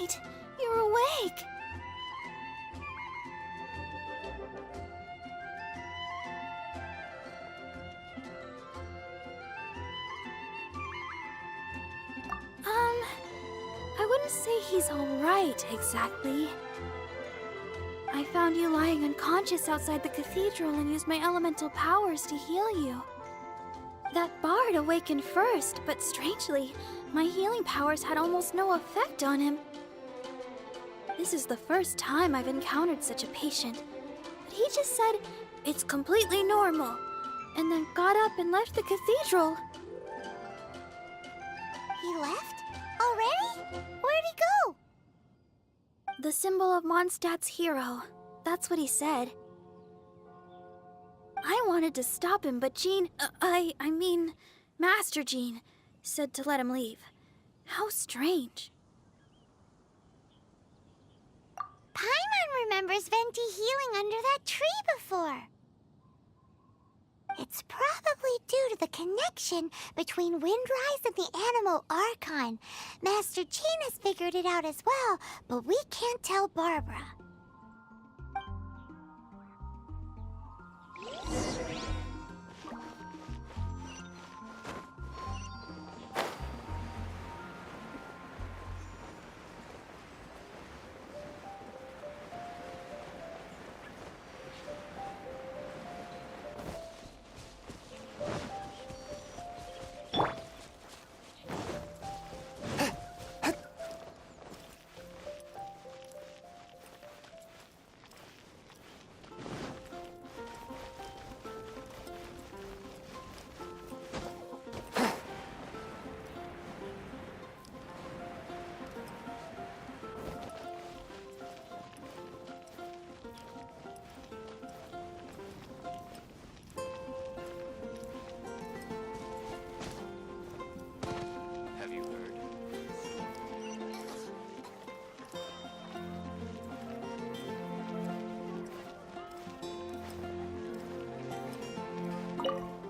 right! You're awake! I wouldn't say he's alright, exactly. I found you lying unconscious outside the cathedral and used my elemental powers to heal you. That bard awakened first, but strangely, my healing powers had almost no effect on him. This is the first time I've encountered such a patient, but he just said, "It's completely normal," and then got up and left the cathedral. He left? Already? Where'd he go? The symbol of Mondstadt's hero. That's what he said. I wanted to stop him, but Jean, I mean, Master Jean, said to let him leave. How strange. Paimon remembers Venti healing under that tree before. It's probably due to the connection between Windrise and the Animal Archon. Master Jean has figured it out as well, but we can't tell Barbara.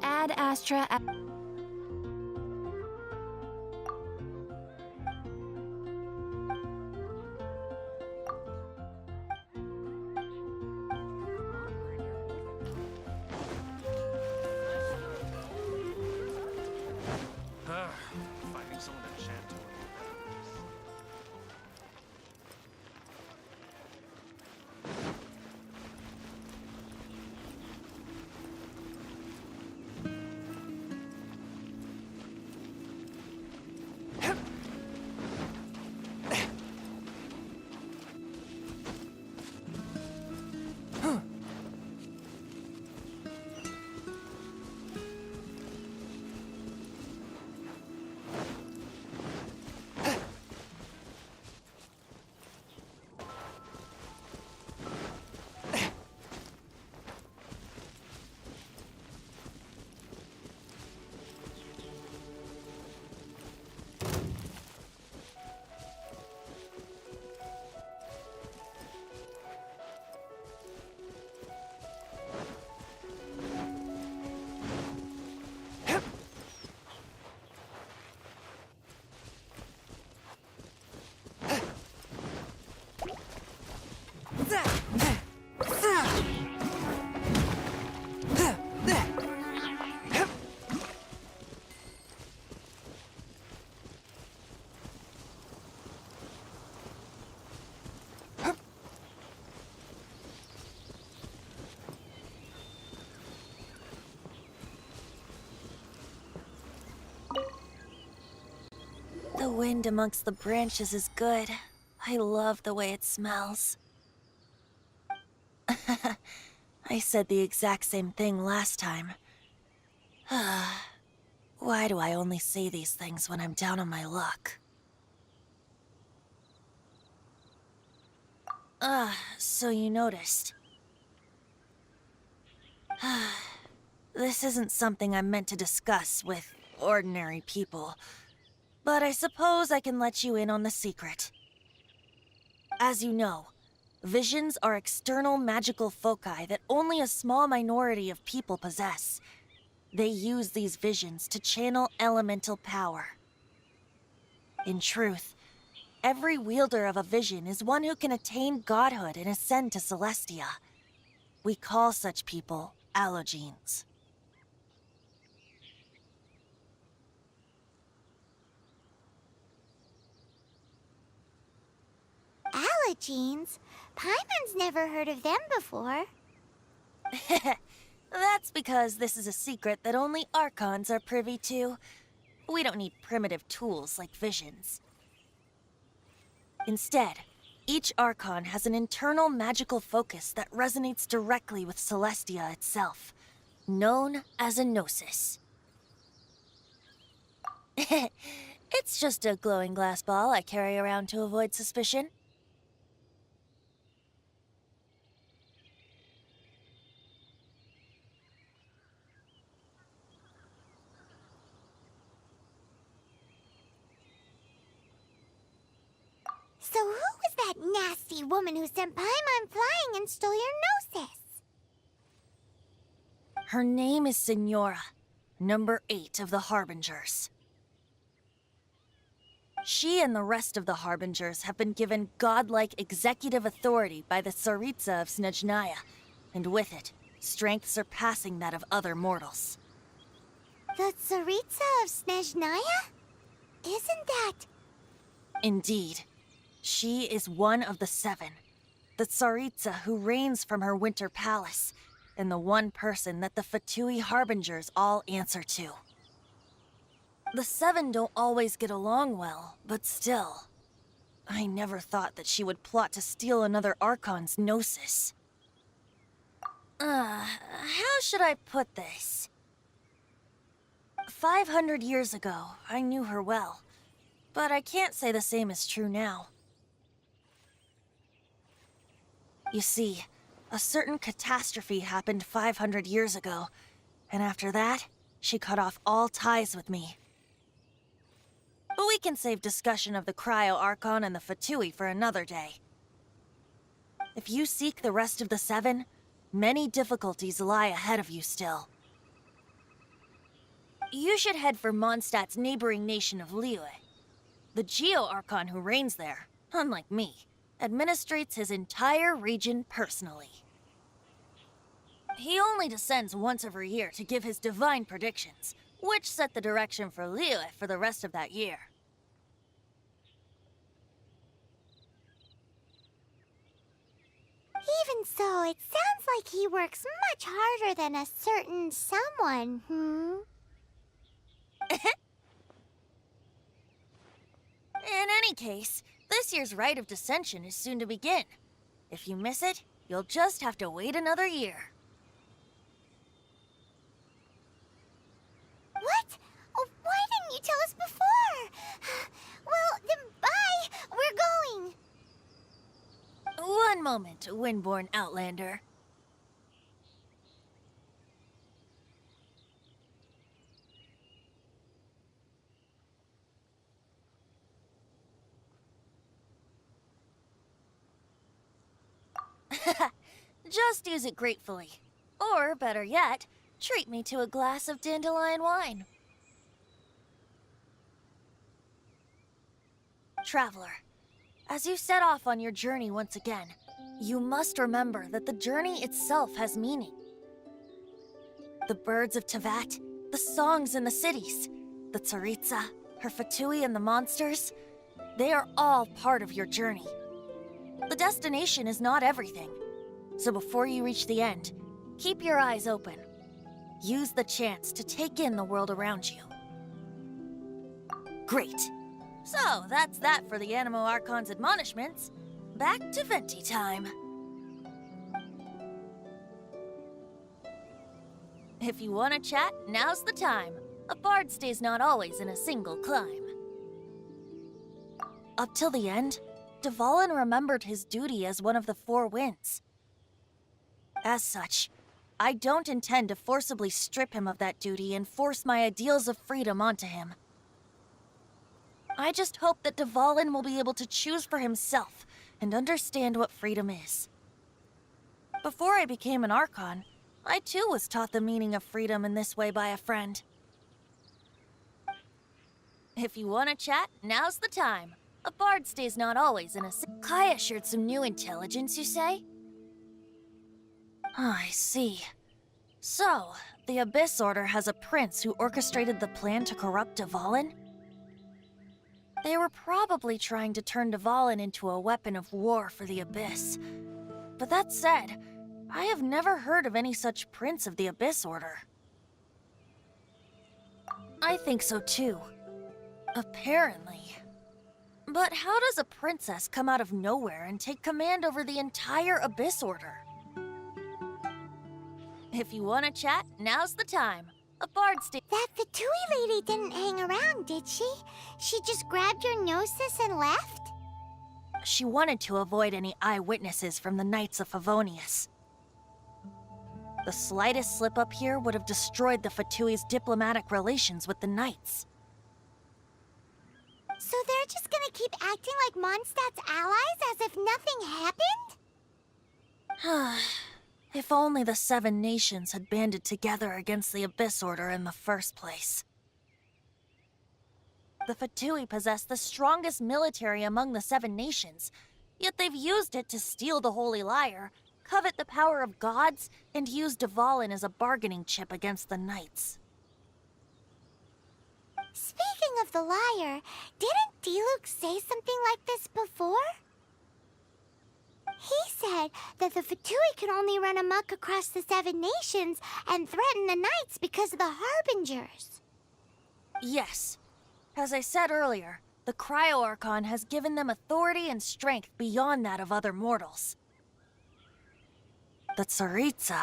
Ad Astra. Finding someone to chat to. The wind amongst the branches is good. I love the way it smells. I said the exact same thing last time. Why do I only say these things when I'm down on my luck? So you noticed. This isn't something I'm meant to discuss with ordinary people. But I suppose I can let you in on the secret. As you know, visions are external magical foci that only a small minority of people possess. They use these visions to channel elemental power. In truth, Every wielder of a vision is one who can attain godhood and ascend to Celestia. We call such people allogenes. Allogenes? Paimon's never heard of them before. That's because this is a secret that only Archons are privy to. We don't need primitive tools like visions. Instead, each Archon has an internal magical focus that resonates directly with Celestia itself, known as a gnosis. It's just a glowing glass ball I carry around to avoid suspicion. So who was that nasty woman who sent Paimon flying and stole your gnosis? Her name is Senora, number 8 of the Harbingers. She and the rest of the Harbingers have been given godlike executive authority by the Tsaritsa of Snezhnaya, and with it, strength surpassing that of other mortals. The Tsaritsa of Snezhnaya? Isn't that... Indeed. She is one of the 7, the Tsaritsa who reigns from her winter palace, and the one person that the Fatui Harbingers all answer to. The 7 don't always get along well, but still. I never thought that she would plot to steal another Archon's gnosis. How should I put this? 500 years ago, I knew her well, but I can't say the same is true now. You see, a certain catastrophe happened 500 years ago, and after that, she cut off all ties with me. But we can save discussion of the Cryo Archon and the Fatui for another day. If you seek the rest of the 7, many difficulties lie ahead of you still. You should head for Mondstadt's neighboring nation of Liyue. The Geo Archon who reigns there, unlike me, administrates his entire region personally. He only descends once every year to give his divine predictions, which set the direction for Liyue for the rest of that year. Even so, it sounds like he works much harder than a certain someone, In any case, this year's Rite of Descension is soon to begin. If you miss it, you'll just have to wait another year. What? Oh, why didn't you tell us before? Well, then bye! We're going! One moment, Windborn Outlander. Just use it gratefully. Or, better yet, treat me to a glass of dandelion wine. Traveler, as you set off on your journey once again, you must remember that the journey itself has meaning. The birds of Tevat, the songs in the cities, the Tsaritsa, her Fatui and the monsters, they are all part of your journey. The destination is not everything, so before you reach the end, keep your eyes open. Use the chance to take in the world around you. Great. So, that's that for the Animo Archon's admonishments. Back to Venti time. If you want to chat, now's the time. A bard stays not always in a single climb. Up till the end, Dvalin remembered his duty as one of the 4 winds. As such, I don't intend to forcibly strip him of that duty and force my ideals of freedom onto him. I just hope that Dvalin will be able to choose for himself and understand what freedom is. Before I became an Archon, I too was taught the meaning of freedom in this way by a friend. If you want to chat, now's the time. A bard stays not always in a Kai assured some new intelligence, you say? Oh, I see. So, the Abyss Order has a prince who orchestrated the plan to corrupt Dvalin? They were probably trying to turn Dvalin into a weapon of war for the Abyss. But that said, I have never heard of any such prince of the Abyss Order. I think so too. Apparently. But how does a princess come out of nowhere and take command over the entire Abyss Order? If you want to chat, now's the time. A bard stay. That Fatui lady didn't hang around, did she? She just grabbed your gnosis and left? She wanted to avoid any eyewitnesses from the Knights of Favonius. The slightest slip-up here would have destroyed the Fatui's diplomatic relations with the Knights. So they're just gonna keep acting like Mondstadt's allies as if nothing happened? If only the 7 nations had banded together against the Abyss Order in the first place. The Fatui possess the strongest military among the 7 nations, yet they've used it to steal the Holy Lyre, covet the power of gods, and use Dvalin as a bargaining chip against the Knights. Speaking of the lyre, didn't Diluc say something like this before? He said that the Fatui could only run amok across the 7 nations and threaten the Knights because of the Harbingers. Yes. As I said earlier, the Cryo-Archon has given them authority and strength beyond that of other mortals. The Tsaritsa...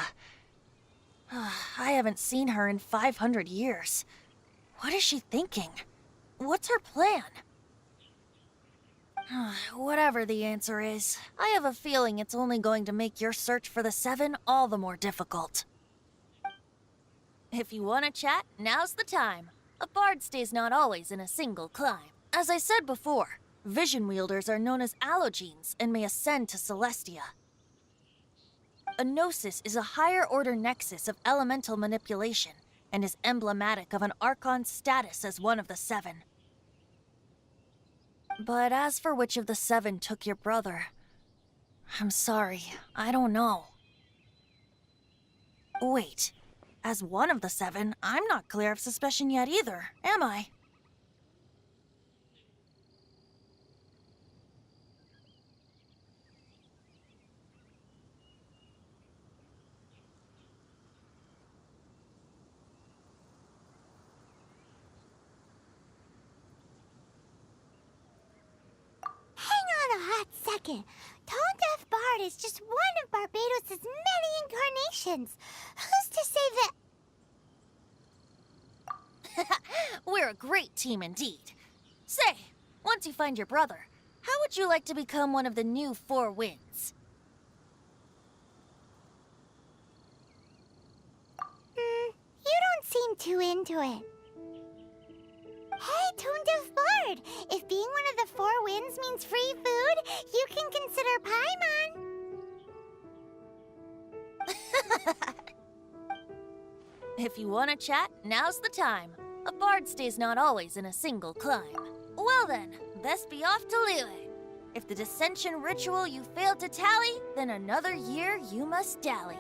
I haven't seen her in 500 years. What is she thinking? What's her plan? Whatever the answer is, I have a feeling it's only going to make your search for the 7 all the more difficult. If you want to chat, now's the time. A bard stays not always in a single climb. As I said before, vision wielders are known as allogenes and may ascend to Celestia. A gnosis is a higher-order nexus of elemental manipulation and is emblematic of an Archon's status as one of the 7. But as for which of the 7 took your brother, I'm sorry, I don't know. Wait, as one of the 7, I'm not clear of suspicion yet either, am I? Second, Tone Deaf Bard is just one of Barbados' many incarnations. Who's to say that... We're a great team indeed. Say, once you find your brother, how would you like to become one of the new 4 winds? You don't seem too into it. Hey, Tone Deaf Bard! If being one of the 4 winds means free food, you can consider Paimon. If you want to chat, now's the time. A bard stays not always in a single climb. Well then, best be off to Liyue. If the dissension ritual you failed to tally, then another year you must dally.